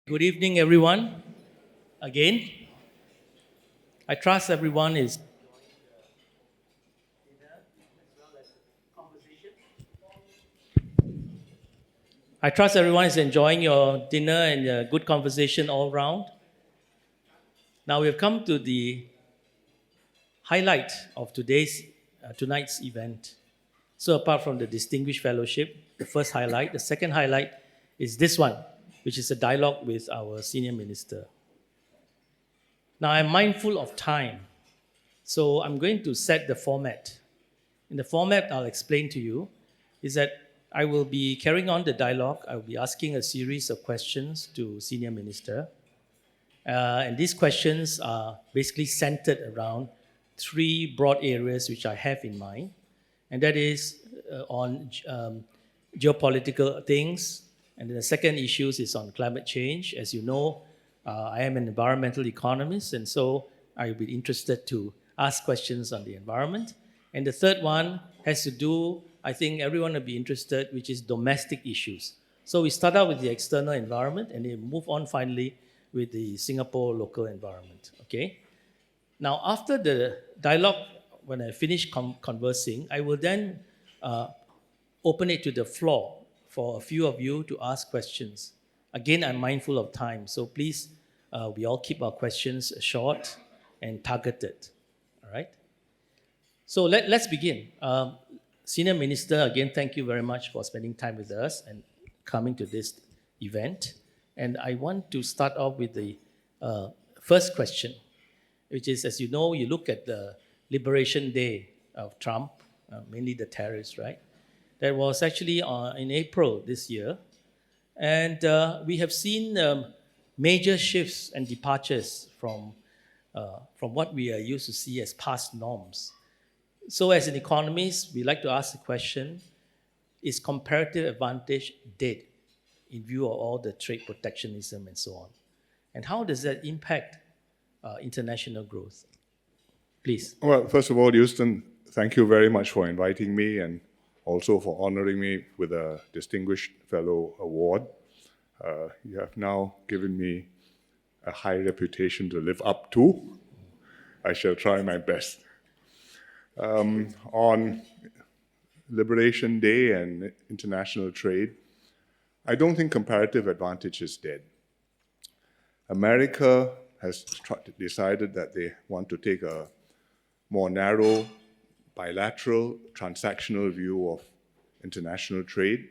Good evening, everyone. Again, I trust everyone is. I trust everyone is enjoying your dinner and good conversation all round. Now we have come to the highlight of tonight's event. So apart from the distinguished fellowship, the first highlight, the second highlight is this one, which is a dialogue with our senior minister. Now I'm mindful of time, so I'm going to set the format. In the format I'll explain to you is that I will be carrying on the dialogue. I will be asking a series of questions to Senior Minister. And these questions are basically centered around three broad areas which I have in mind. And that is on geopolitical things. And then the second issue is on climate change. As you know, I am an environmental economist, and so I will be interested to ask questions on the environment. And the third one has to do, I think everyone will be interested, which is domestic issues. So we start out with the external environment and then move on finally with the Singapore local environment, okay? Now, after the dialogue, when I finish conversing, I will then open it to the floor for a few of you to ask questions. Again, I'm mindful of time, so please, we all keep our questions short and targeted, all right? So let's begin. Senior Minister, again, thank you very much for spending time with us and coming to this event. And I want to start off with the first question, which is, as you know, you look at the Liberation Day of Trump, mainly the tariffs, right? That was actually in April this year. And we have seen major shifts and departures from what we are used to see as past norms. So as an economist, we like to ask the question, is comparative advantage dead in view of all the trade protectionism and so on? And how does that impact international growth? Please. Well, first of all, Euston, thank you very much for inviting me and also for honoring me with a Distinguished Fellow Award. You have now given me a high reputation to live up to. I shall try my best. On Liberation Day and international trade, I don't think comparative advantage is dead. America has decided that they want to take a more narrow, bilateral, transactional view of international trade.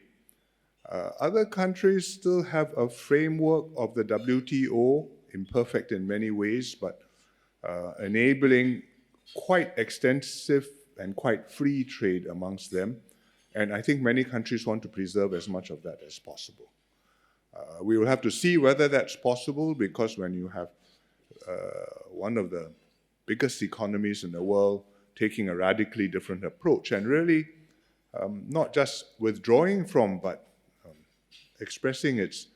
Other countries still have a framework of the WTO, imperfect in many ways, but enabling quite extensive and quite free trade amongst them. And I think many countries want to preserve as much of that as possible. We will have to see whether that's possible, because when you have one of the biggest economies in the world taking a radically different approach and really not just withdrawing from, but expressing its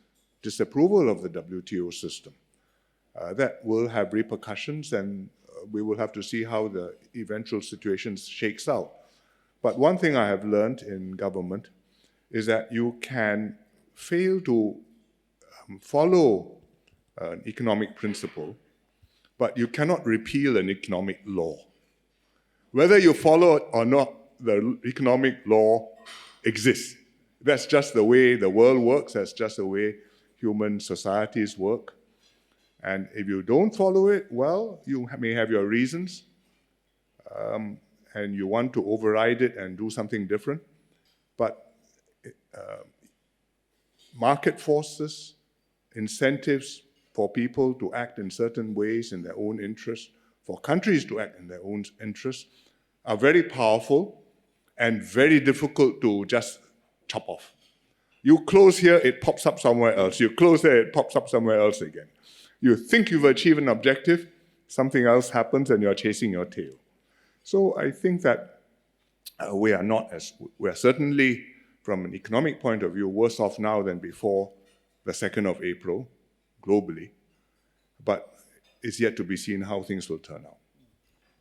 disapproval of the WTO system, that will have repercussions, and we will have to see how the eventual situation shakes out. But one thing I have learned in government is that you can fail to follow an economic principle, but you cannot repeal an economic law. Whether you follow it or not, the economic law exists. That's just the way the world works. That's just the way human societies work. And if you don't follow it, well, you may have your reasons, and you want to override it and do something different. But market forces, incentives for people to act in certain ways in their own interest, for countries to act in their own interest, are very powerful and very difficult to just chop off. You close here, it pops up somewhere else. You close there, it pops up somewhere else again. You think you've achieved an objective, something else happens and you're chasing your tail. So I think that we are certainly, from an economic point of view, worse off now than before the 2nd of April, globally. But it's yet to be seen how things will turn out.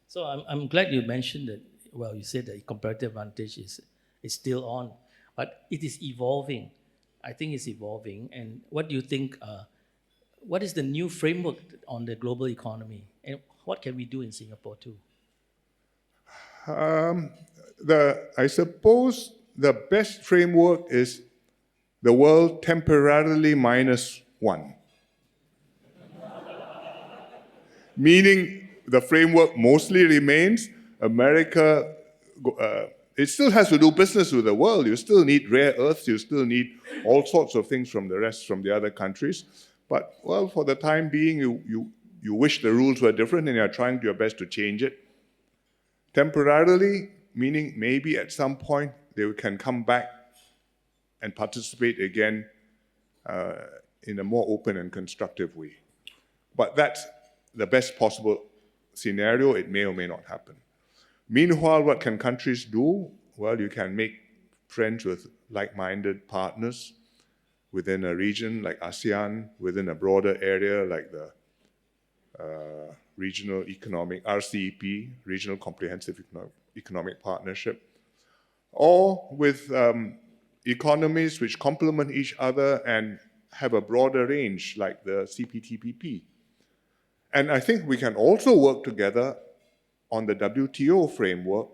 So I'm glad you mentioned that, well, you said that comparative advantage is still on, but it is evolving. I think it's evolving. And what do you think what is the new framework on the global economy? And what can we do in Singapore too? I suppose the best framework is the world temporarily -1. Meaning the framework mostly remains. America, it still has to do business with the world. You still need rare earths. You still need all sorts of things from the other countries. But, well, for the time being, you wish the rules were different and you're trying your best to change it. Temporarily, meaning maybe at some point they can come back and participate again in a more open and constructive way. But that's the best possible scenario. It may or may not happen. Meanwhile, what can countries do? Well, you can make friends with like-minded partners within a region like ASEAN, within a broader area like the Regional Economic, RCEP, Regional Comprehensive Economic Partnership, or with economies which complement each other and have a broader range like the CPTPP. And I think we can also work together on the WTO framework,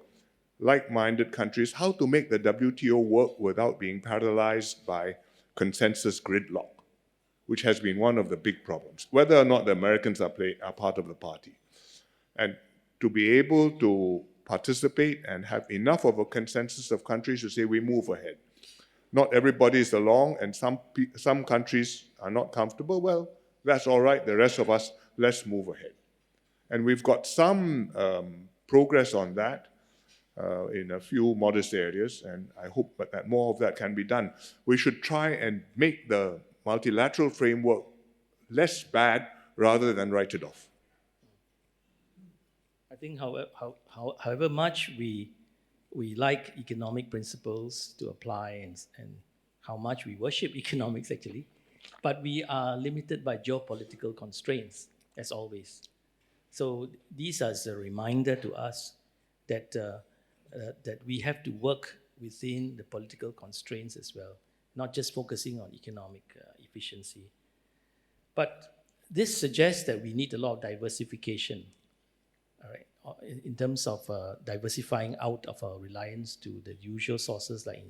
like-minded countries, how to make the WTO work without being paralyzed by consensus gridlock, which has been one of the big problems, whether or not the Americans are part of the party. And to be able to participate and have enough of a consensus of countries to say we move ahead. Not everybody is along, and some countries are not comfortable. Well, that's all right. The rest of us, let's move ahead. And we've got some progress on that in a few modest areas, and I hope that more of that can be done. We should try and make the multilateral framework less bad rather than write it off. I think however much we like economic principles to apply and how much we worship economics actually, but we are limited by geopolitical constraints as always. So these are a reminder to us that that we have to work within the political constraints as well, not just focusing on economic efficiency. But this suggests that we need a lot of diversification, all right, in terms of diversifying out of our reliance to the usual sources like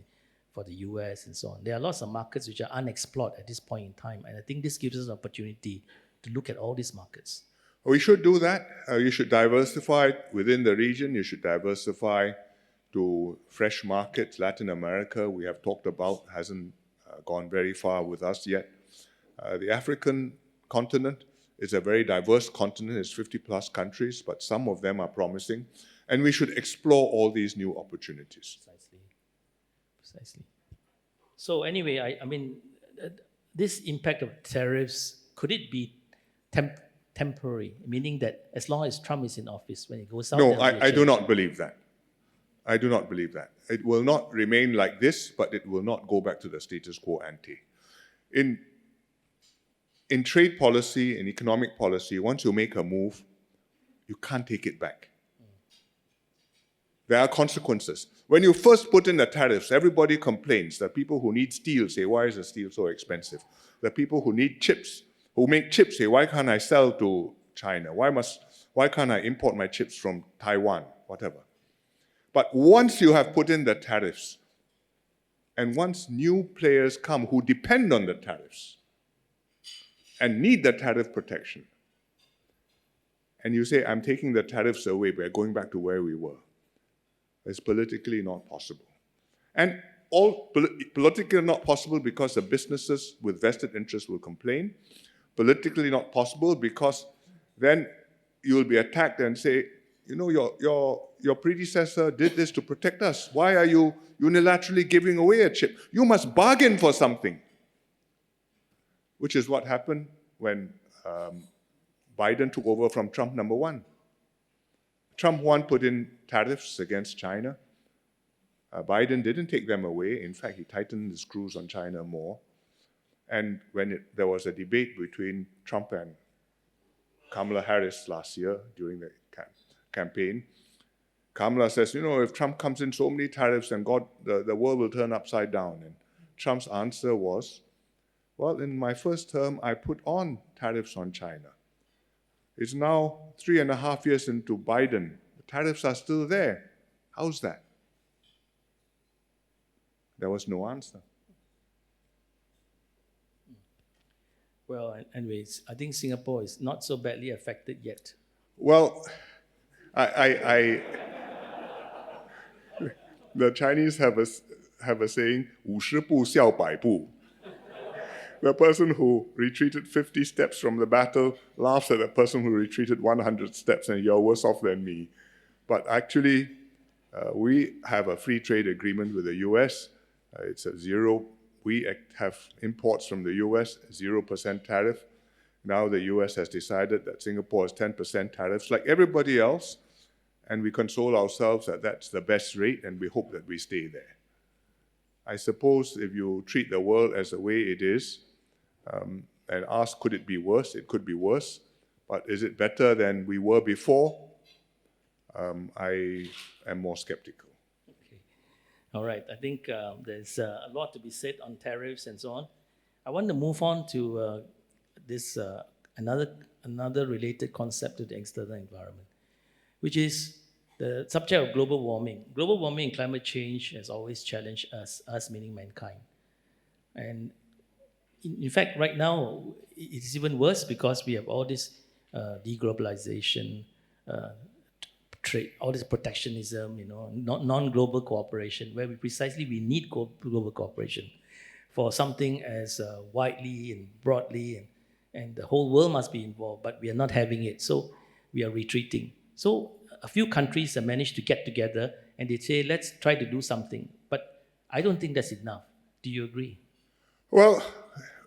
for the US and so on. There are lots of markets which are unexplored at this point in time, and I think this gives us an opportunity to look at all these markets. We should do that. You should diversify within the region. You should diversify to fresh markets. Latin America, we have talked about, hasn't gone very far with us yet. The African continent is a very diverse continent. It's 50 plus countries, but some of them are promising. And we should explore all these new opportunities. Precisely. So anyway, I mean, this impact of tariffs, could it be temporary, meaning that as long as Trump is in office, when he goes out... No, I do not believe that. I do not believe that. It will not remain like this, but it will not go back to the status quo ante. In trade policy, in economic policy, once you make a move, you can't take it back. There are consequences. When you first put in the tariffs, everybody complains. The people who need steel say, why is the steel so expensive? The people who need chips, who make chips say, why can't I sell to China? Why can't I import my chips from Taiwan? Whatever. But once you have put in the tariffs, and once new players come who depend on the tariffs and need the tariff protection, and you say, I'm taking the tariffs away, we're going back to where we were, it's politically not possible. And all politically not possible because the businesses with vested interests will complain. Politically not possible because then you will be attacked and say, you know, your predecessor did this to protect us. Why are you unilaterally giving away a chip? You must bargain for something. Which is what happened when Biden took over from Trump #1. Trump 1 put in tariffs against China. Biden didn't take them away. In fact, he tightened the screws on China more. And when there was a debate between Trump and Kamala Harris last year during the campaign, Kamala says, you know, if Trump comes in so many tariffs, and the world will turn upside down. And Trump's answer was, Well, in my first term, I put on tariffs on China. It's now 3.5 years into Biden. The tariffs are still there. How's that? There was no answer. Well, anyways, I think Singapore is not so badly affected yet. Well, the Chinese have a saying, 50步笑100步. The person who retreated 50 steps from the battle laughs at the person who retreated 100 steps, and you're worse off than me. But actually, we have a free trade agreement with the US. It's a zero. We have imports from the US, 0% tariff. Now the US has decided that Singapore has 10% tariffs like everybody else, and we console ourselves that that's the best rate, and we hope that we stay there. I suppose if you treat the world as the way it is, and ask, could it be worse? It could be worse. But is it better than we were before? I am more skeptical. Okay. All right. I think there's a lot to be said on tariffs and so on. I want to move on to this another related concept to the external environment, which is the subject of global warming. Global warming and climate change has always challenged us meaning mankind. And in fact, right now, it's even worse because we have all this deglobalization, trade, all this protectionism, non-global cooperation, where we need global cooperation for something as widely and broadly, and the whole world must be involved, but we are not having it. So we are retreating. So a few countries have managed to get together and they say, let's try to do something. But I don't think that's enough. Do you agree? Well,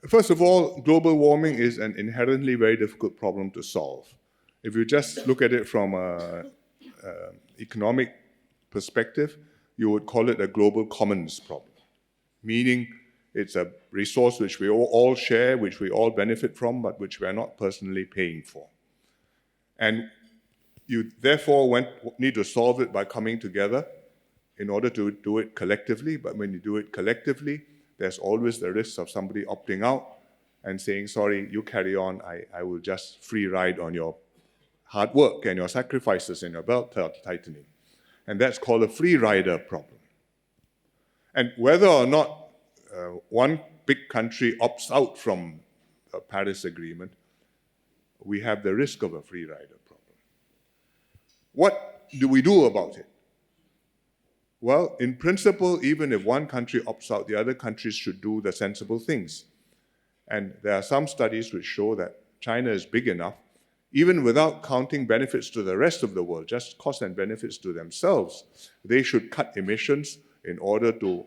first of all, global warming is an inherently very difficult problem to solve. If you just look at it from an economic perspective, you would call it a global commons problem, meaning it's a resource which we all share, which we all benefit from, but which we are not personally paying for. And you therefore need to solve it by coming together in order to do it collectively. But when you do it collectively, there's always the risk of somebody opting out and saying, sorry, you carry on, I will just free ride on your hard work and your sacrifices and your belt tightening. And that's called a free rider problem. And whether or not one big country opts out from the Paris Agreement, we have the risk of a free rider problem. What do we do about it? Well, in principle, even if one country opts out, the other countries should do the sensible things. And there are some studies which show that China is big enough, even without counting benefits to the rest of the world, just costs and benefits to themselves, they should cut emissions in order to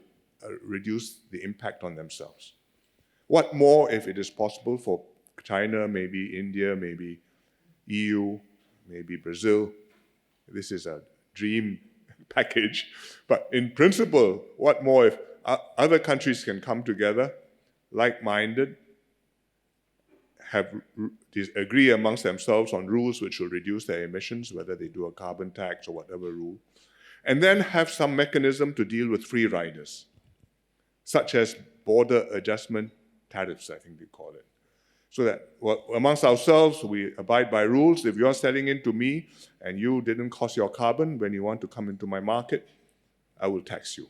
reduce the impact on themselves. What more if it is possible for China, maybe India, maybe EU, maybe Brazil? This is a dream package. But in principle, what more if other countries can come together, like-minded, agree amongst themselves on rules which will reduce their emissions, whether they do a carbon tax or whatever rule, and then have some mechanism to deal with free riders, such as border adjustment tariffs, I think they call it. So that amongst ourselves, we abide by rules. If you're selling into me and you didn't cost your carbon when you want to come into my market, I will tax you.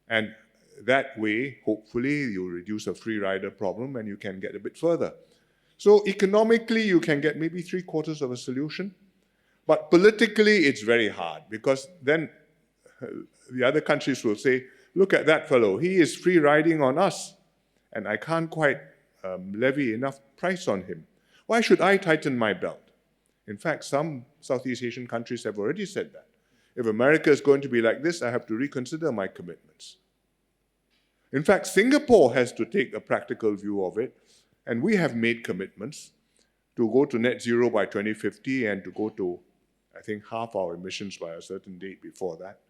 And that way, hopefully, you'll reduce a free rider problem and you can get a bit further. So economically, you can get maybe 3/4 of a solution. But politically, it's very hard because then the other countries will say, look at that fellow, he is free riding on us and I can't quite levy enough price on him. Why should I tighten my belt? In fact, some Southeast Asian countries have already said that. If America is going to be like this, I have to reconsider my commitments. In fact, Singapore has to take a practical view of it, and we have made commitments to go to net zero by 2050 and to go to, I think, half our emissions by a certain date before that.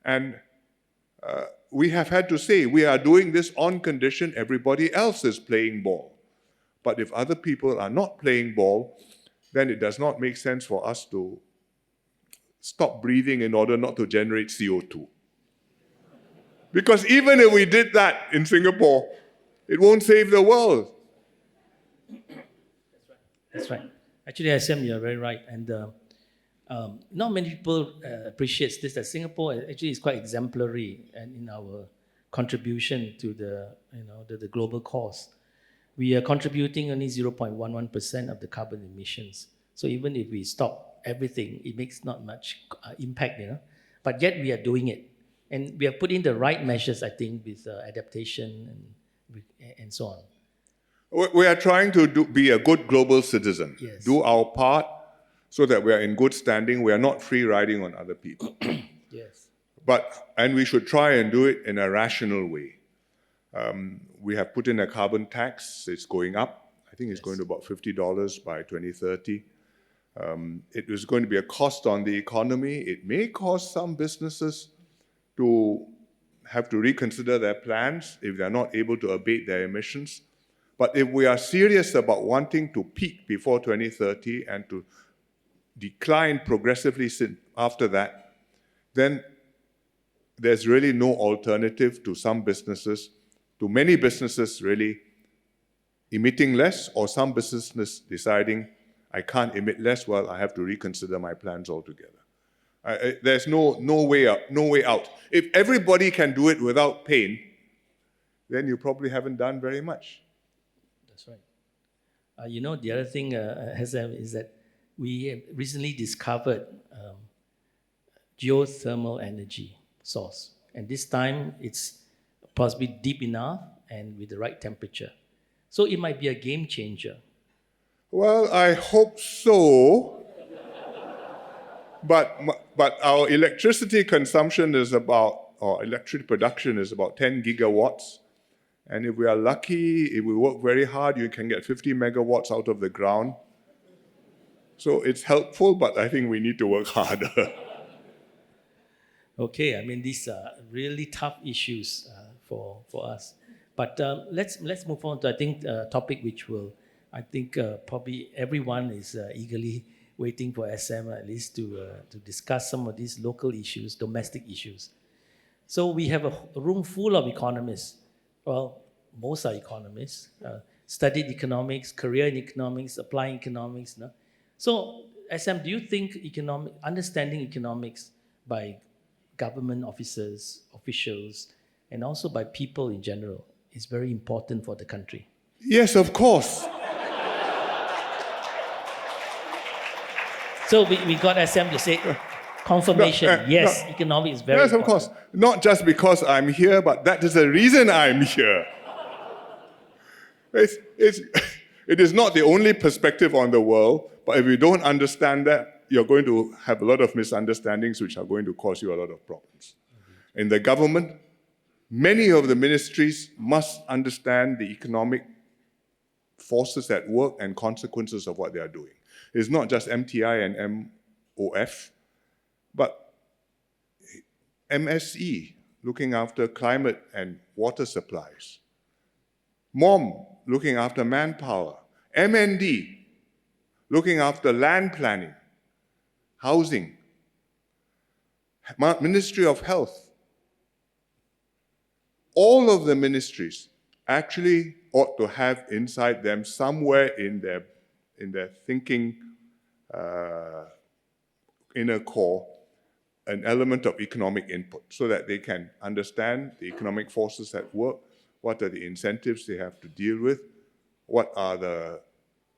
And we have had to say we are doing this on condition everybody else is playing ball. But if other people are not playing ball, then it does not make sense for us to stop breathing in order not to generate CO2. Because even if we did that in Singapore, It won't save the world. That's right. Actually, SM, you're very right. And not many people appreciate this, that Singapore actually is quite exemplary and in our contribution to the global cause. We are contributing only 0.11% of the carbon emissions. So even if we stop everything, it makes not much impact, But yet we are doing it. And we have put in the right measures, I think, with adaptation and so on. We are trying to be a good global citizen. Yes. Do our part so that we are in good standing. We are not free riding on other people. Yes. And we should try and do it in a rational way. We have put in a carbon tax. It's going up. I think it's going to about $50 by 2030. It is going to be a cost on the economy. It may cause some businesses to have to reconsider their plans if they're not able to abate their emissions. But if we are serious about wanting to peak before 2030 and to decline progressively after that, then there's really no alternative to many businesses really emitting less, or some businesses deciding, I can't emit less, well, I have to reconsider my plans altogether. There's no way out. If everybody can do it without pain, then you probably haven't done very much. That's right. The other thing is that we have recently discovered geothermal energy source. And this time it's possibly deep enough and with the right temperature. So it might be a game changer. Well, I hope so. But our electricity consumption electric production is about 10 gigawatts. And if we are lucky, if we work very hard, you can get 50 megawatts out of the ground. So it's helpful, but I think we need to work harder. Okay, I mean, these are really tough issues for us. But let's move on to, I think, a topic which probably everyone is eagerly waiting for SM at least to discuss some of these local issues, domestic issues. So we have a room full of economists. Well, most are economists, studied economics, career in economics, applying economics. No? So, SM, do you think understanding economics by government officers, officials, and also by people in general is very important for the country? Yes, of course. So we got SM to say confirmation. Economics is very important. Yes, of course. Not just because I'm here, but that is the reason I'm here. It is not the only perspective on the world, but if you don't understand that, you're going to have a lot of misunderstandings which are going to cause you a lot of problems. Mm-hmm. In the government, many of the ministries must understand the economic forces at work and consequences of what they are doing. It's not just MTI and MOF, but MSE, looking after climate and water supplies. MOM, looking after manpower. MND, looking after land planning, housing. Ministry of Health. All of the ministries actually ought to have inside them somewhere in their thinking inner core an element of economic input so that they can understand the economic forces at work, what are the incentives they have to deal with, what are the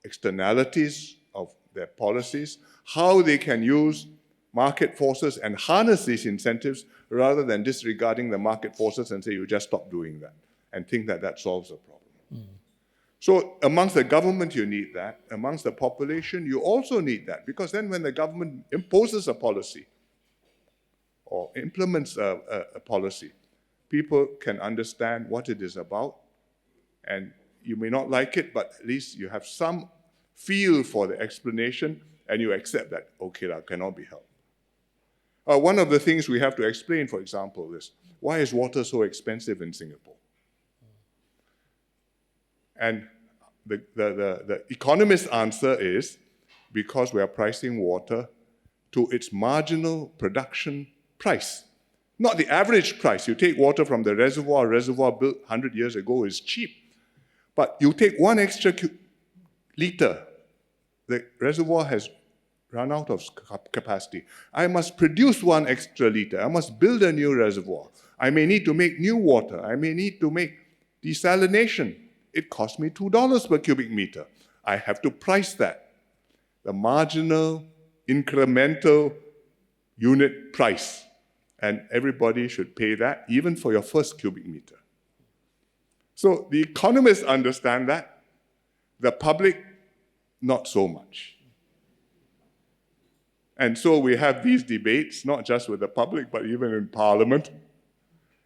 externalities of their policies, how they can use market forces and harness these incentives rather than disregarding the market forces and say, you just stop doing that and think that that solves the problem. Mm. So amongst the government, you need that. Amongst the population, you also need that, because then when the government imposes a policy or implements a policy, people can understand what it is about, and you may not like it, but at least you have some feel for the explanation, and you accept that, okay, that cannot be helped. One of the things we have to explain, for example, is why is water so expensive in Singapore? And the economist's answer is because we are pricing water to its marginal production price, not the average price. You take water from the reservoir built 100 years ago is cheap. But you take one extra liter, the reservoir has run out of capacity. I must produce one extra liter. I must build a new reservoir. I may need to make new water. I may need to make desalination. It costs me $2 per cubic meter. I have to price that. The marginal, incremental unit price. And everybody should pay that, even for your first cubic meter. So the economists understand that. The public, not so much. And so we have these debates, not just with the public, but even in Parliament.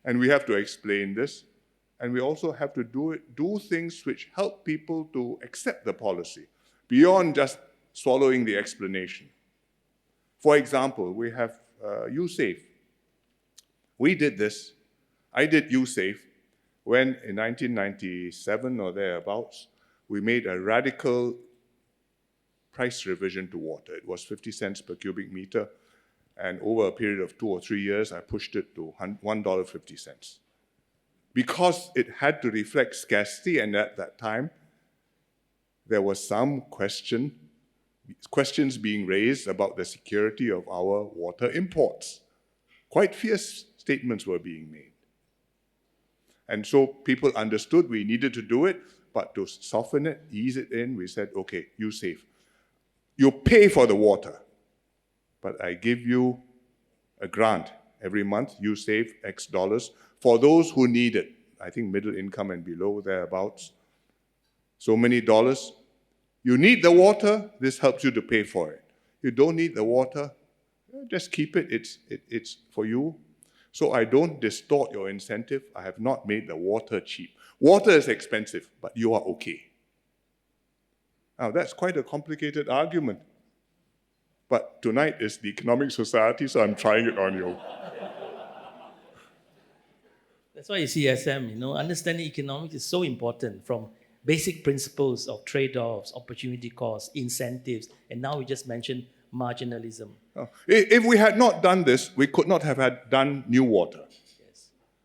And we have to explain this. And we also have to do things which help people to accept the policy, beyond just swallowing the explanation. For example, we have USAFE. We did this. I did USAFE when, in 1997 or thereabouts, we made a radical price revision to water. It was 50 cents per cubic meter, and over a period of 2 or 3 years, I pushed it to $1.50. Because it had to reflect scarcity, and at that time, there was some questions being raised about the security of our water imports. Quite fierce statements were being made. And so people understood we needed to do it, but to soften it, ease it in, we said, okay, USAFE. You pay for the water, but I give you a grant. Every month, you save X dollars for those who need it. I think middle income and below, thereabouts. So many dollars. You need the water, this helps you to pay for it. You don't need the water, just keep it, it's for you. So I don't distort your incentive. I have not made the water cheap. Water is expensive, but you are okay. Now, that's quite a complicated argument. But tonight is the economic society, so I'm trying it on you. That's why you see SM, understanding economics is so important, from basic principles of trade-offs, opportunity costs, incentives, and now we just mentioned marginalism. If we had not done this, we could not have done new water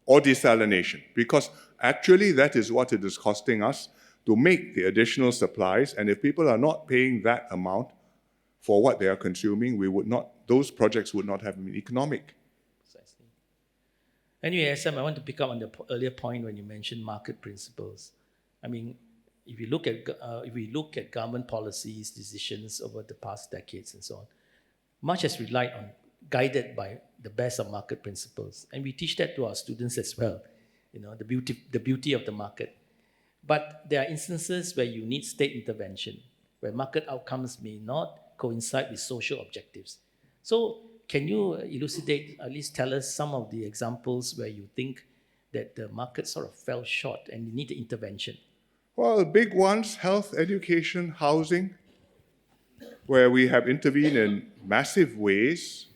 or desalination, because actually that is what it is costing us to make the additional supplies, and if people are not paying that amount for what they are consuming, those projects would not have been economic. Precisely. Anyway, SM, I want to pick up on the earlier point when you mentioned market principles. I mean, if we look at government policies, decisions over the past decades and so on, much has relied on, guided by the best of market principles, and we teach that to our students as well. The beauty of the market. But there are instances where you need state intervention, where market outcomes may not coincide with social objectives. So can you elucidate, at least tell us some of the examples where you think that the market sort of fell short and you need the intervention? Well, the big ones, health, education, housing, where we have intervened in massive ways,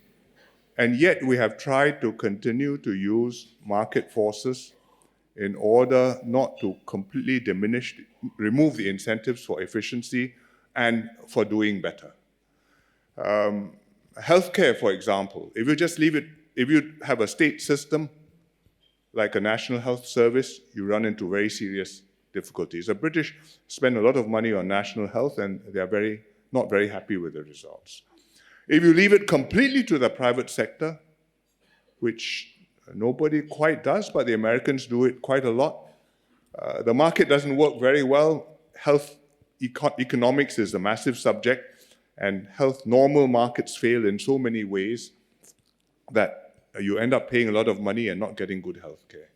and yet we have tried to continue to use market forces in order not to completely remove the incentives for efficiency and for doing better. Healthcare, for example, if you have a state system like a national health service, you run into very serious difficulties. The British spend a lot of money on national health, and they are not very happy with the results. If you leave it completely to the private sector, which nobody quite does, but the Americans do it quite a lot, the market doesn't work very well. Health economics is a massive subject, and normal markets fail in so many ways that you end up paying a lot of money and not getting good health care.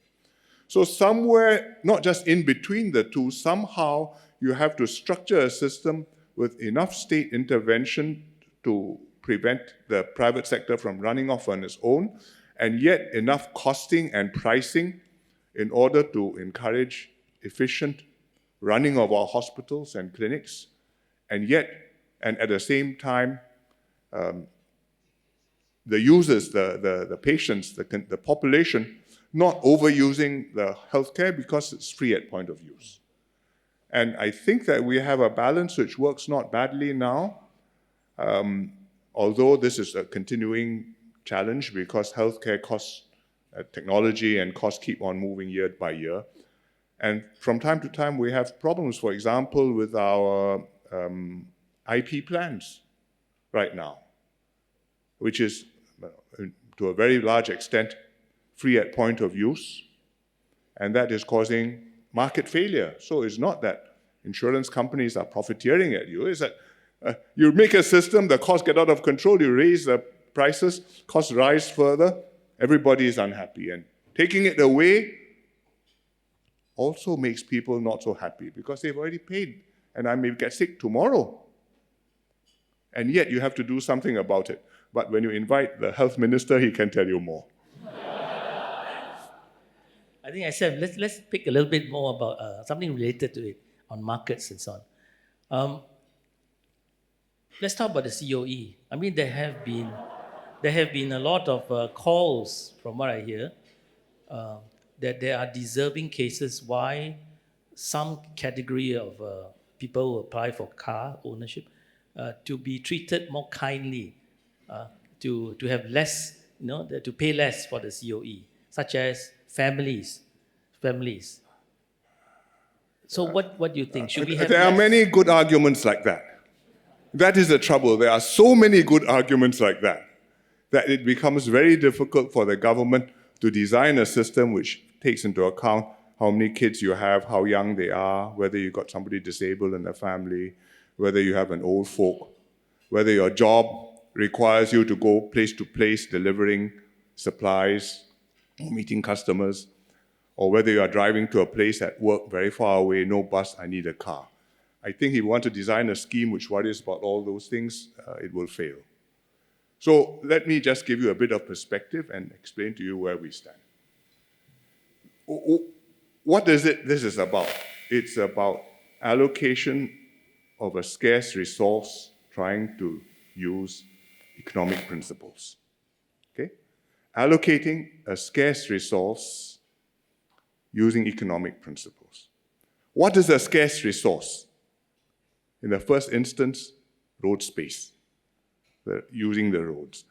So somewhere, not just in between the two, somehow you have to structure a system with enough state intervention to prevent the private sector from running off on its own, and yet enough costing and pricing in order to encourage efficient running of our hospitals and clinics, and at the same time, the users, the patients, the population, not overusing the healthcare because it's free at point of use. And I think that we have a balance which works not badly now, although this is a continuing challenge because healthcare costs, technology and costs keep on moving year by year. And from time to time, we have problems, for example, with our IP plans right now, which is, to a very large extent, free at point of use, and that is causing market failure. So it's not that insurance companies are profiteering at you, it's that you make a system, the costs get out of control, you raise the prices, costs rise further, everybody is unhappy. And taking it away also makes people not so happy because they've already paid, and I may get sick tomorrow. And yet you have to do something about it. But when you invite the health minister, he can tell you more. I think I said, let's pick a little bit more about something related to it on markets and so on. Let's talk about the COE. I mean, there have been a lot of calls, from what I hear, that there are deserving cases why some category of people who apply for car ownership to be treated more kindly, to have less, to pay less for the COE, such as families. So what do you think? Should we have There are many good arguments like that. That is the trouble. There are so many good arguments like that it becomes very difficult for the government to design a system which takes into account how many kids you have, how young they are, whether you've got somebody disabled in the family, whether you have an old folk, whether your job requires you to go place to place delivering supplies, meeting customers, or whether you are driving to a place at work very far away, no bus, I need a car. I think if you want to design a scheme which worries about all those things, it will fail. So let me just give you a bit of perspective and explain to you where we stand. What is it this is about? It's about allocation of a scarce resource trying to use economic principles. Okay? Allocating a scarce resource using economic principles. What is a scarce resource? In the first instance, road space, using the roads.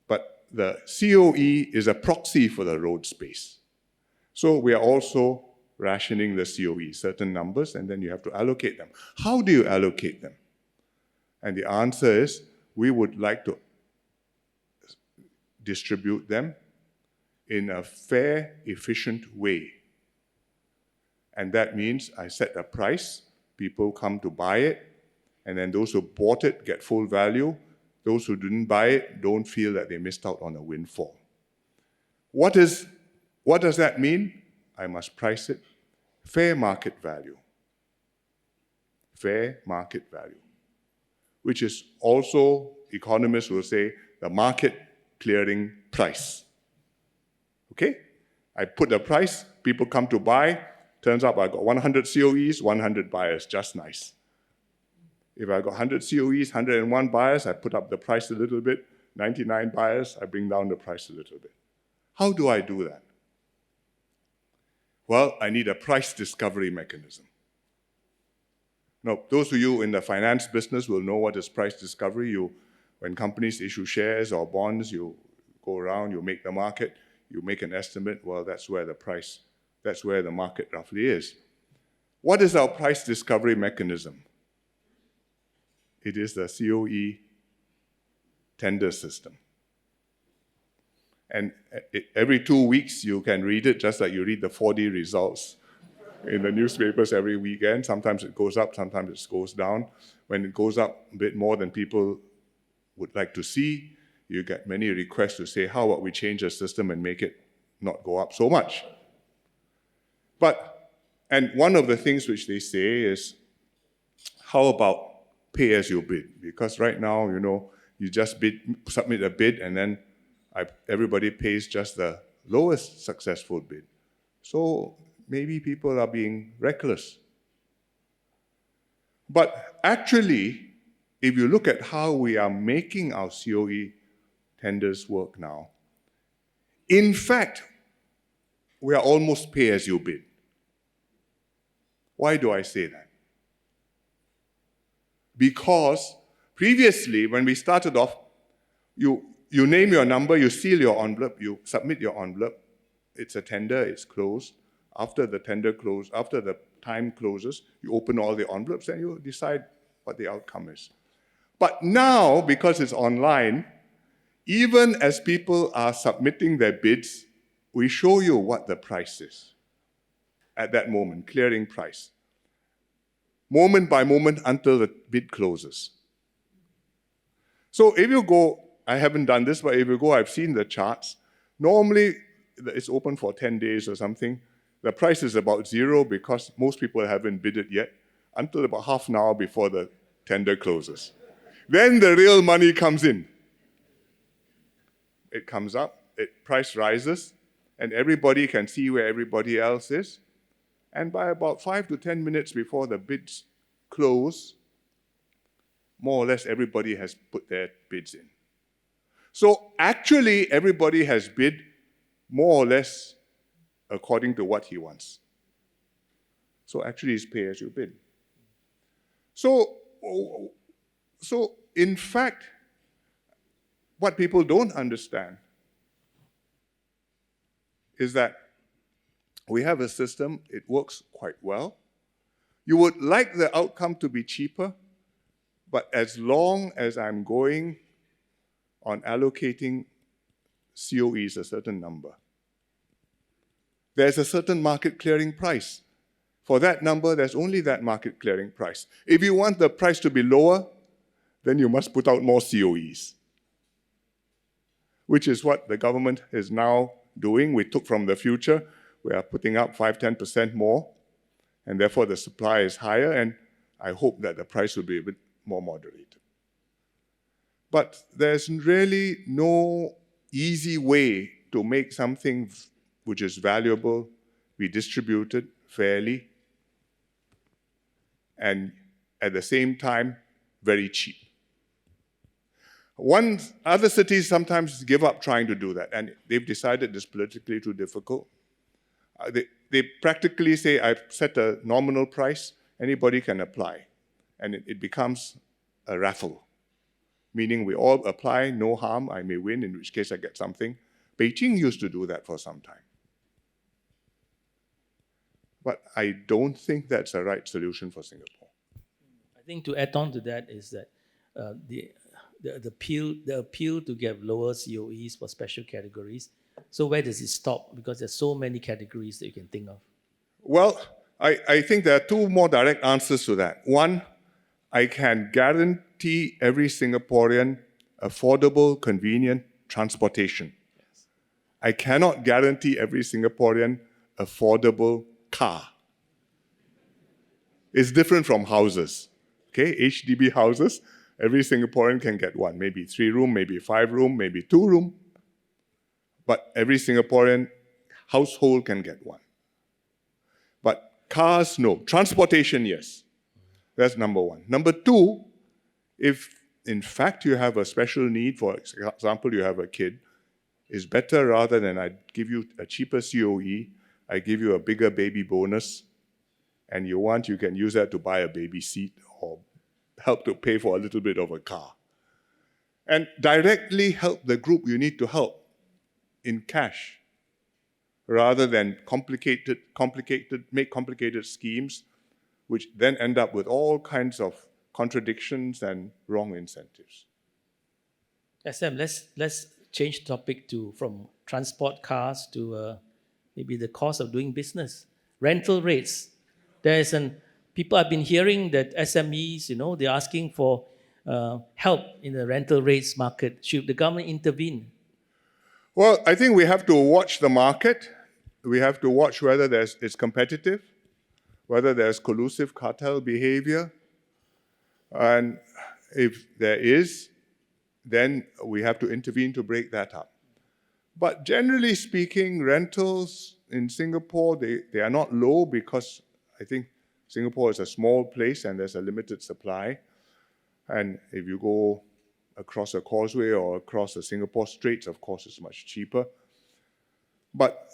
But the COE is a proxy for the road space. So we are also rationing the COE, certain numbers, and then you have to allocate them. How do you allocate them? And the answer is, we would like to distribute them in a fair, efficient way. And that means I set a price, people come to buy it, and then those who bought it get full value. Those who didn't buy it don't feel that they missed out on a windfall. What does that mean? I must price it fair market value. Fair market value, which is also, economists will say, the market clearing price. Okay? I put the price, people come to buy, turns out I got 100 COEs, 100 buyers, just nice. If I got 100 COEs, 101 buyers, I put up the price a little bit, 99 buyers, I bring down the price a little bit. How do I do that? Well, I need a price discovery mechanism. Now, those of you in the finance business will know what is price discovery. When companies issue shares or bonds, you go around, you make the market, you make an estimate, well, that's where the market roughly is. What is our price discovery mechanism? It is the COE tender system. And every 2 weeks you can read it, just like you read the 4D results in the newspapers every weekend. Sometimes it goes up, sometimes it goes down. When it goes up a bit more than people would like to see, you get many requests to say, how about we change the system and make it not go up so much? And one of the things which they say is, how about pay as you bid? Because right now, you just submit a bid, and then everybody pays just the lowest successful bid. So maybe people are being reckless. But actually, if you look at how we are making our COE tenders work now, in fact, we are almost pay as you bid. Why do I say that? Because previously, when we started off, you name your number, you seal your envelope, you submit your envelope, it's a tender, it's closed. after the tender close, after the time closes, you open all the envelopes and you decide what the outcome is. But now, because it's online, even as people are submitting their bids, we show you what the price is at that moment, clearing price, moment by moment until the bid closes. So if you go, I haven't done this, but if you go, I've seen the charts. Normally, it's open for 10 days or something. The price is about zero because most people haven't bid it yet until about half an hour before the tender closes. Then the real money comes in. It comes up, price rises, and everybody can see where everybody else is. And by about 5 to 10 minutes before the bids close, more or less everybody has put their bids in. So actually, everybody has bid more or less according to what he wants. So actually, it's pay as you bid. So in fact, what people don't understand is that we have a system, it works quite well. You would like the outcome to be cheaper, but as long as I'm going on allocating COEs a certain number, there's a certain market clearing price. For that number, there's only that market clearing price. If you want the price to be lower, then you must put out more COEs, which is what the government is now doing. We took from the future. We are putting up 5-10% more, and therefore the supply is higher, and I hope that the price will be a bit more moderated. But there's really no easy way to make something which is valuable be distributed fairly and at the same time very cheap. Other cities sometimes give up trying to do that, and they've decided it's politically too difficult. They practically say, I've set a nominal price, anybody can apply. And it becomes a raffle, meaning we all apply, no harm, I may win, in which case I get something. Beijing used to do that for some time. But I don't think that's a right solution for Singapore. I think to add on to that is that the appeal to get lower COEs for special categories. So where does it stop? Because there's so many categories that you can think of. Well, I think there are two more direct answers to that. One, I can guarantee every Singaporean affordable, convenient transportation. Yes. I cannot guarantee every Singaporean affordable car. It's different from houses. Okay, HDB houses, every Singaporean can get one, maybe 3-room, maybe 5-room, maybe 2-room. But every Singaporean household can get one. But cars, no. Transportation, yes. That's number one. Number two, if in fact you have a special need, for example, you have a kid, it's better rather than I give you a cheaper COE, I give you a bigger baby bonus, and you can use that to buy a baby seat or help to pay for a little bit of a car. And directly help the group you need to help in cash, rather than make complicated schemes, which then end up with all kinds of contradictions and wrong incentives. SM, let's change topic from transport cars to maybe the cost of doing business. Rental rates. People have been hearing that SMEs, they're asking for help in the rental rates market. Should the government intervene? Well, I think we have to watch the market. We have to watch whether it's competitive, whether there's collusive cartel behavior. And if there is, then we have to intervene to break that up. But generally speaking, rentals in Singapore, they are not low because I think Singapore is a small place and there's a limited supply. And if you go across a causeway or across the Singapore Straits, of course, it's much cheaper. But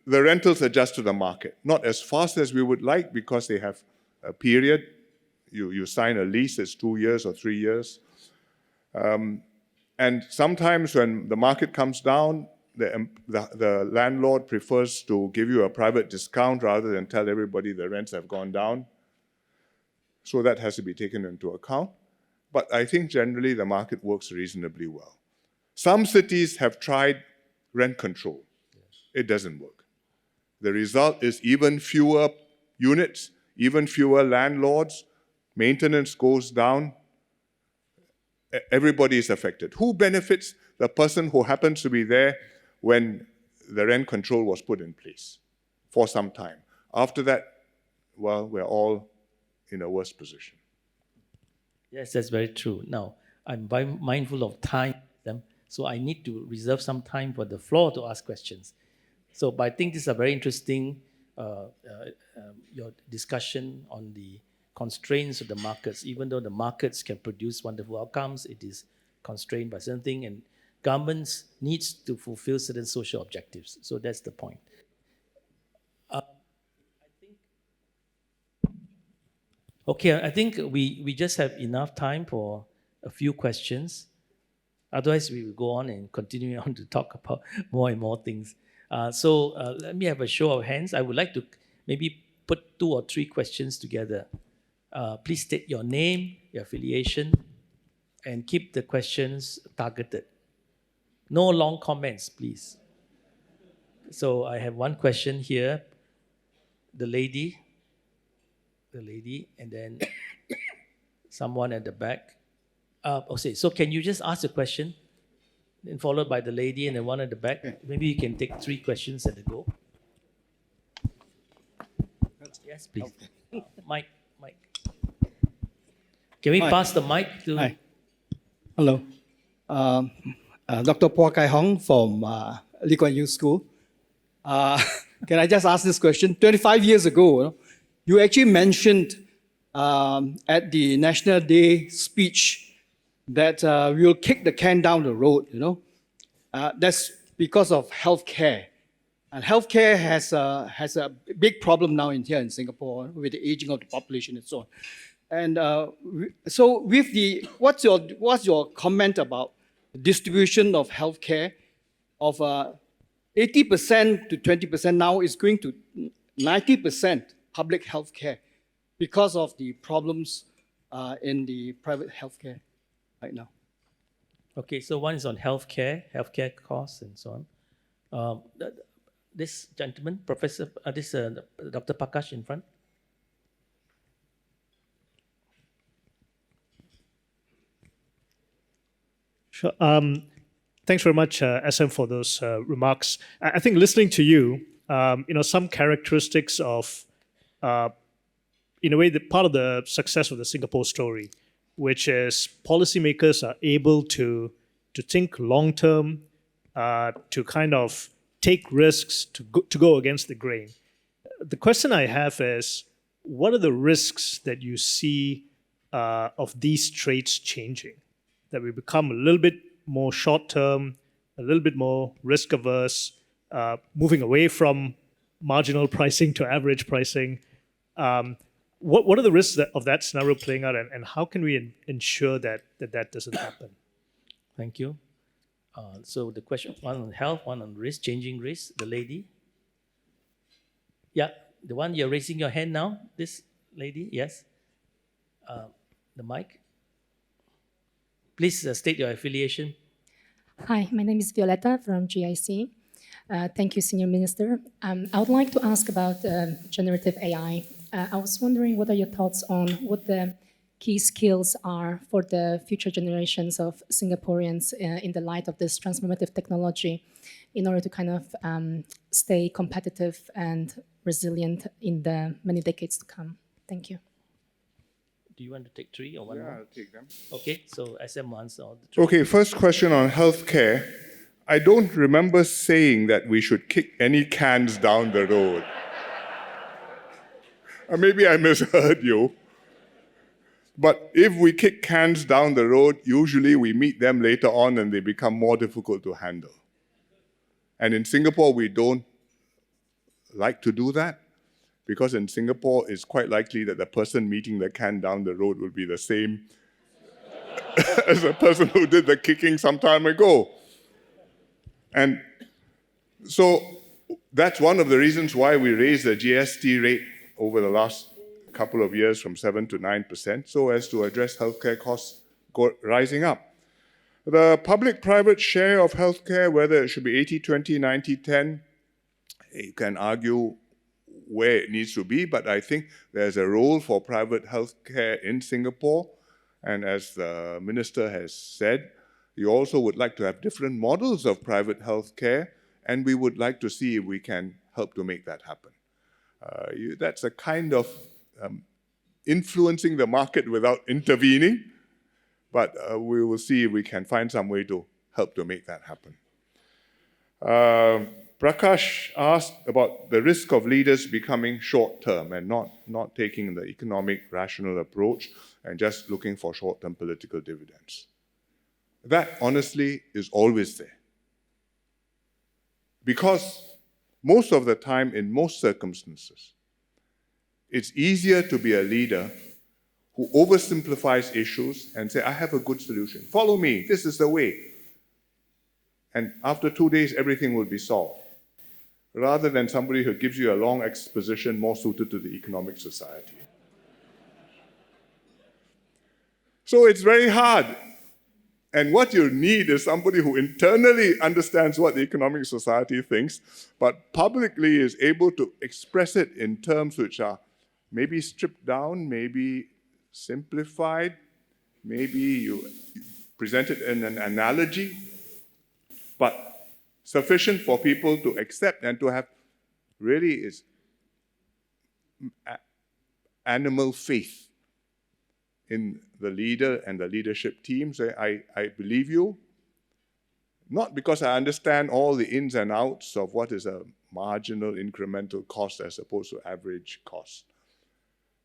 the rentals adjust to the market, not as fast as we would like because they have a period. You sign a lease, it's 2 years or 3 years. And sometimes when the market comes down, the landlord prefers to give you a private discount rather than tell everybody the rents have gone down. So that has to be taken into account. But I think generally the market works reasonably well. Some cities have tried rent control. It doesn't work. The result is even fewer units, even fewer landlords, maintenance goes down, everybody is affected. Who benefits? The person who happens to be there when the rent control was put in place for some time. After that, well, we're all in a worse position. Yes, that's very true. Now, I'm very mindful of time, so I need to reserve some time for the floor to ask questions. So, but I think this is a very interesting your discussion on the constraints of the markets. Even though the markets can produce wonderful outcomes, it is constrained by certain things, and governments needs to fulfill certain social objectives. So that's the point. I think we just have enough time for a few questions. Otherwise, we will go on and continue on to talk about more and more things. So let me have a show of hands. I would like to maybe put 2 or 3 questions together. Please state your name, your affiliation, and keep the questions targeted. No long comments, please. So I have one question here. The lady, and then someone at the back. Okay, so can you just ask the question, then followed by the lady and then one at the back? Maybe you can take 3 questions at a go. Yes, please. Mike. Can we pass the mic to... Hi. Hello. Dr. Phua Kai Hong from Lee Kuan Yew School. Can I just ask this question? 25 years ago, you actually mentioned at the National Day speech that we'll kick the can down the road, That's because of healthcare. And healthcare has a big problem now here in Singapore with the aging of the population and so on. And so with what's your comment about the distribution of healthcare of 80% to 20% now is going to 90% public healthcare because of the problems in the private healthcare right now? Okay, so one is on healthcare costs and so on. This gentleman, Dr. Prakash in front. Sure. Thanks very much, SM, for those remarks. I think listening to you, some characteristics of, in a way, the part of the success of the Singapore story, which is policymakers are able to think long term, to kind of take risks, to go against the grain. The question I have is, what are the risks that you see of these traits changing? That we become a little bit more short-term, a little bit more risk-averse, moving away from marginal pricing to average pricing. What are the risks of that scenario playing out, and how can we ensure that doesn't happen? Thank you. So the question, one on health, one on risk, changing risk, the lady. Yeah, the one you're raising your hand now, this lady, yes. The mic. Please state your affiliation. Hi, my name is Violetta from GIC. Thank you, Senior Minister. I would like to ask about generative AI. I was wondering what are your thoughts on what the key skills are for the future generations of Singaporeans in the light of this transformative technology in order to kind of stay competitive and resilient in the many decades to come. Thank you. Do you want to take 3 or 1 Yeah, more? I'll take them. Okay, so SM wants all the 3. Okay, first question on healthcare. I don't remember saying that we should kick any cans down the road. Or maybe I misheard you. But if we kick cans down the road, usually we meet them later on and they become more difficult to handle. And in Singapore, we don't like to do that, because in Singapore, it's quite likely that the person meeting the can down the road will be the same as the person who did the kicking some time ago. And So that's one of the reasons why we raised the GST rate over the last couple of years from 7 to 9%, so as to address healthcare costs rising up. The public-private share of healthcare, whether it should be 80-20, 90-10, you can argue where it needs to be, but I think there's a role for private healthcare in Singapore. And as the minister has said, you also would like to have different models of private healthcare, and we would like to see if we can help to make that happen. That's a kind of influencing the market without intervening, but we will see if we can find some way to help to make that happen. Prakash asked about the risk of leaders becoming short-term and not taking the economic rational approach and just looking for short-term political dividends. That, honestly, is always there. Because most of the time, in most circumstances, it's easier to be a leader who oversimplifies issues and say, I have a good solution. Follow me. This is the way. And after 2 days, everything will be solved. Rather than somebody who gives you a long exposition more suited to the economic society. So it's very hard. And what you need is somebody who internally understands what the economic society thinks, but publicly is able to express it in terms which are maybe stripped down, maybe simplified, maybe you present it in an analogy, but sufficient for people to accept and to have really is animal faith in the leader and the leadership team. Say, I believe you, not because I understand all the ins and outs of what is a marginal incremental cost as opposed to average cost,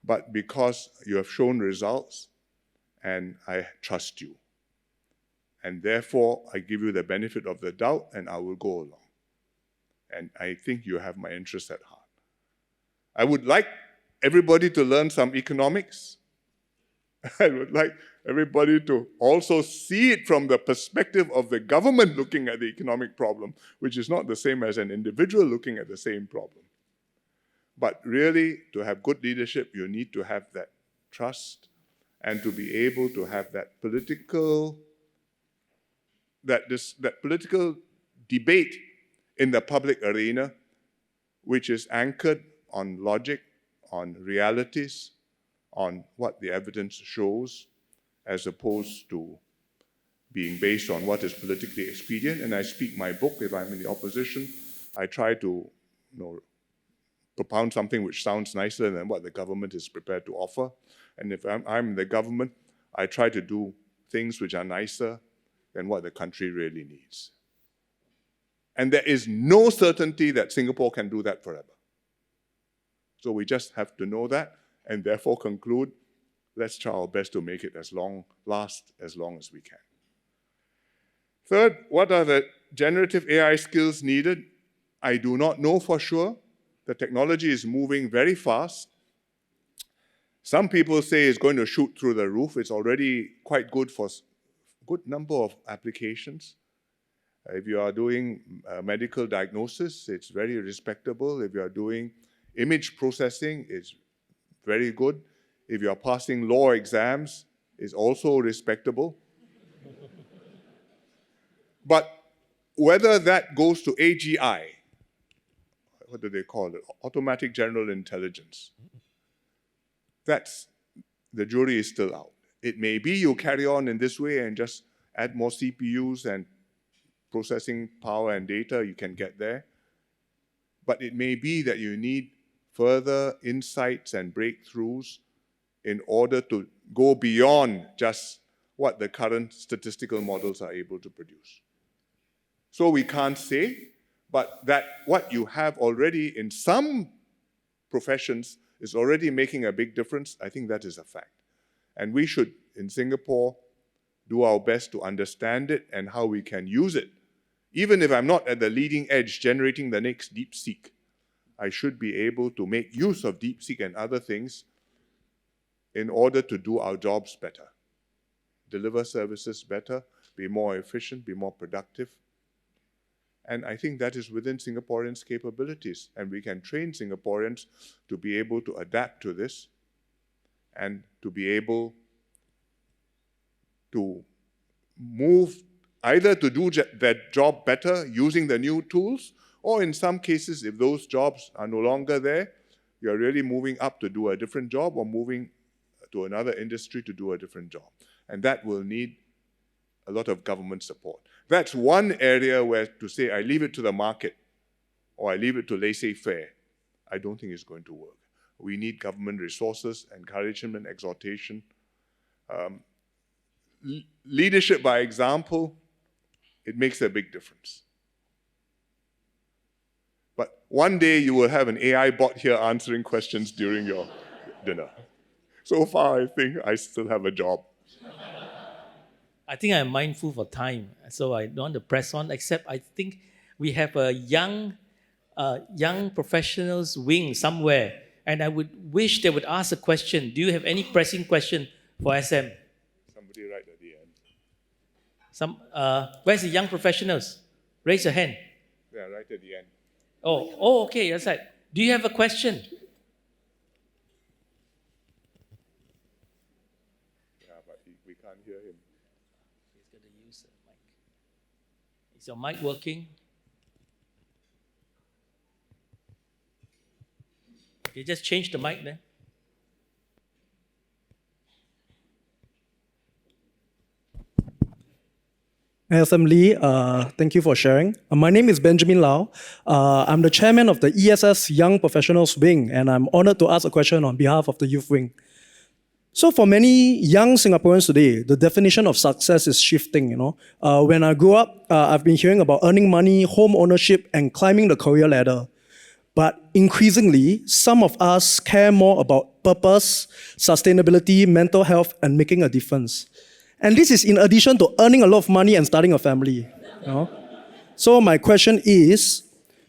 but because you have shown results and I trust you. And therefore, I give you the benefit of the doubt and I will go along. And I think you have my interest at heart. I would like everybody to learn some economics. I would like everybody to also see it from the perspective of the government looking at the economic problem, which is not the same as an individual looking at the same problem. But really, to have good leadership, you need to have that trust and to be able to have that political debate in the public arena, which is anchored on logic, on realities, on what the evidence shows, as opposed to being based on what is politically expedient. And I speak my book. If I'm in the opposition, I try to propound something which sounds nicer than what the government is prepared to offer. And if I'm in the government, I try to do things which are nicer than what the country really needs. And there is no certainty that Singapore can do that forever. So we just have to know that and therefore conclude, let's try our best to make it last as long as we can. Third, what are the generative AI skills needed? I do not know for sure. The technology is moving very fast. Some people say it's going to shoot through the roof. It's already quite good for a good number of applications. If you are doing medical diagnosis, it's very respectable. If you are doing image processing, it's very good. If you are passing law exams, it's also respectable. But whether that goes to AGI, what do they call it? Automatic General Intelligence. The jury is still out. It may be you carry on in this way and just add more CPUs and processing power and data, you can get there. But it may be that you need further insights and breakthroughs in order to go beyond just what the current statistical models are able to produce. So we can't say, but that what you have already in some professions is already making a big difference, I think that is a fact. And we should, in Singapore, do our best to understand it and how we can use it. Even if I'm not at the leading edge generating the next DeepSeek, I should be able to make use of DeepSeek and other things in order to do our jobs better, deliver services better, be more efficient, be more productive. And I think that is within Singaporeans' capabilities. And we can train Singaporeans to be able to adapt to this and to be able to move either to do their job better using the new tools, or in some cases, if those jobs are no longer there, you're really moving up to do a different job or moving to another industry to do a different job. And that will need a lot of government support. That's one area where to say, I leave it to the market or I leave it to laissez-faire, I don't think it's going to work. We need government resources, encouragement, exhortation. Leadership by example, it makes a big difference. But one day you will have an AI bot here answering questions during your dinner. So far, I think I still have a job. I think I'm mindful for time, so I don't want to press on, except I think we have a young professionals wing somewhere, and I would wish they would ask a question. Do you have any pressing question for SM? Somebody right at the end. Where's the young professionals? Raise your hand. Yeah, right at the end. Oh, okay, that's right. Do you have a question? Yeah, but we can't hear him. He's going to use the mic. Is your mic working? Okay, just change the mic then. SM Lee, thank you for sharing. My name is Benjamin Lau. I'm the chairman of the ESS Young Professionals Wing, and I'm honored to ask a question on behalf of the Youth Wing. So for many young Singaporeans today, the definition of success is shifting. When I grew up, I've been hearing about earning money, home ownership, and climbing the career ladder. But increasingly, some of us care more about purpose, sustainability, mental health, and making a difference. And this is in addition to earning a lot of money and starting a family. So my question is,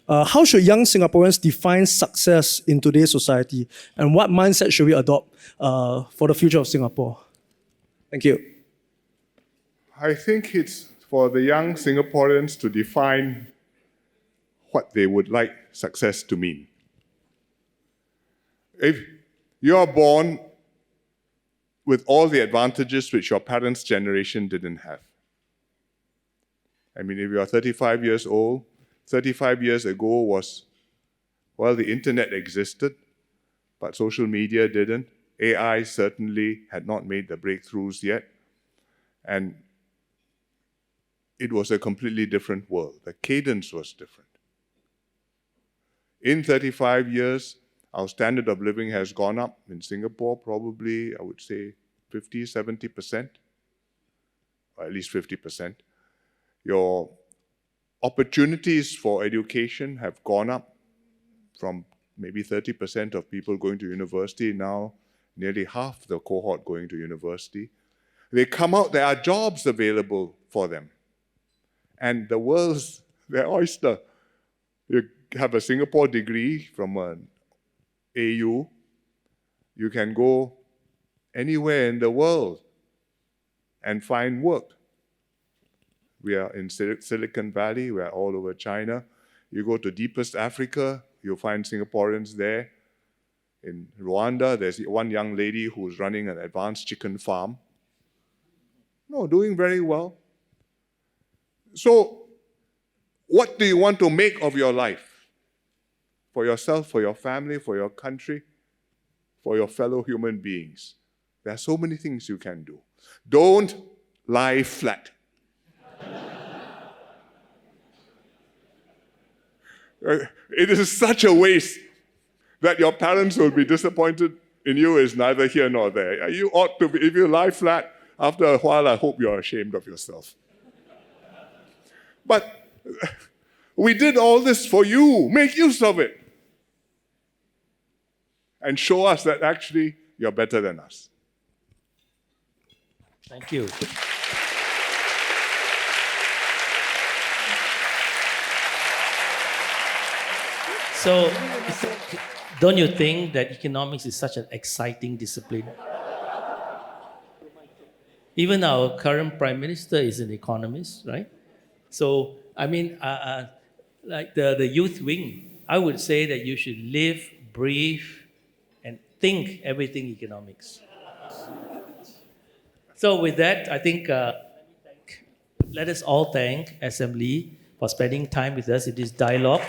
how should young Singaporeans define success in today's society? And what mindset should we adopt for the future of Singapore? Thank you. I think it's for the young Singaporeans to define what they would like success to mean. If you're born with all the advantages which your parents' generation didn't have. I mean, if you're 35 years old, 35 years ago was, well, the internet existed, but social media didn't. AI certainly had not made the breakthroughs yet. And it was a completely different world. The cadence was different. In 35 years, our standard of living has gone up in Singapore, probably, I would say, 50, 70%, or at least 50%. Your opportunities for education have gone up from maybe 30% of people going to university, now nearly half the cohort going to university. They come out, there are jobs available for them. And the world's their oyster. You have a Singapore degree from an AU, you can go anywhere in the world and find work. We are in Silicon Valley, we are all over China. You go to deepest Africa, you'll find Singaporeans there. In Rwanda, there's one young lady who's running an advanced chicken farm. No, doing very well. So, what do you want to make of your life? For yourself, for your family, for your country, for your fellow human beings. There are so many things you can do. Don't lie flat. It is such a waste that your parents will be disappointed in you is neither here nor there. You ought to be, if you lie flat, after a while, I hope you're ashamed of yourself. But we did all this for you. Make use of it. And show us that actually you're better than us. Thank you. So, don't you think that economics is such an exciting discipline? Even our current Prime Minister is an economist, right? So, I mean, like the youth wing, I would say that you should live, breathe, and think everything economics. So with that, I think let us all thank SM Lee for spending time with us in this dialogue.